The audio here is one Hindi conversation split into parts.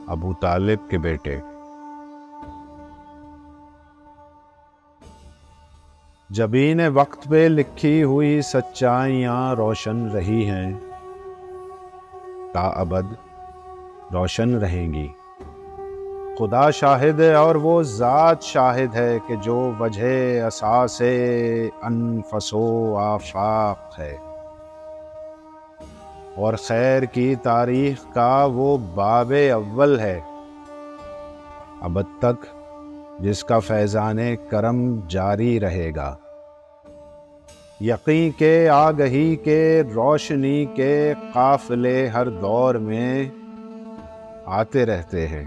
अबू तालिब के बेटे। जबीन वक्त पे लिखी हुई सच्चाइयाँ रोशन रही हैं, ताअबद रोशन रहेंगी। खुदा शाहिद है और वो ज़ात शाहिद है कि जो वजह असासे अनफसो आफाक है, और खैर की तारीख का वो बाबे अव्वल है, अबद तक जिसका फैज़ाने करम जारी रहेगा। यकीन के आगही के रोशनी के काफ़िले हर दौर में आते रहते हैं,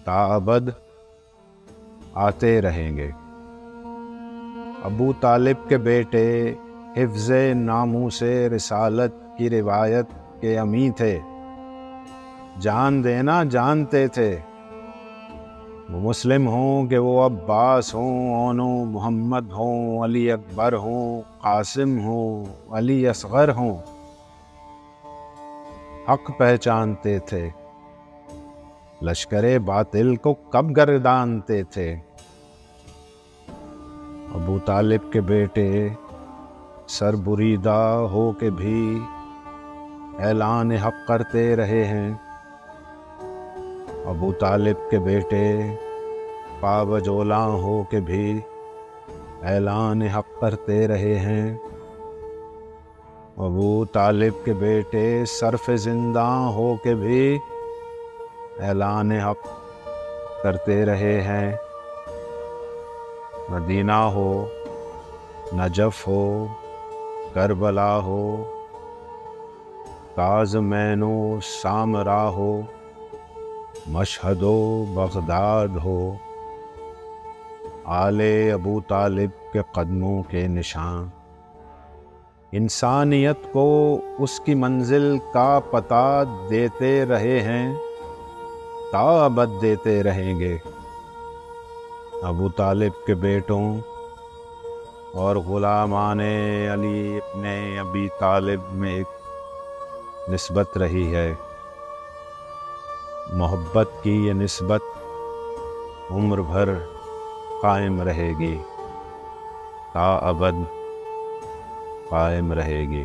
ताअबद आते रहेंगे। अबू तालिब के बेटे हिफ्ज़े नामूसे रिसालत की रिवायत के अमी थे, जान देना जानते थे। वो मुस्लिम हों कि वो अब्बास हों, ओनो मोहम्मद हों, अली अकबर हों, कासिम हों, अली असगर हों, हक पहचानते थे, लश्करे बातिल को कब गर्दानते थे। अबू तालिब के बेटे सरबुरीदा हो के भी ऐलान हक करते रहे हैं। अबू तालिब के बेटे पाबजोला हो के भी ऐलान हक करते रहे हैं। अबू तालिब के बेटे सरफ जिंदा हो के भी ऐलान हक करते रहे हैं। मदीना हो, नजफ हो, करबला हो, काज़मैनो सामरा हो, मशहदो बगदाद हो, आले अबू तालिब के कदमों के निशान इंसानियत को उसकी मंजिल का पता देते रहे हैं, ताअबद देते रहेंगे। अबू तालिब के बेटों और ग़ुलामाने अली अपने अबी तालिब में एक निस्बत रही है। मोहब्बत की ये निस्बत उम्र भर कायम रहेगी, ताअबद कायम रहेगी।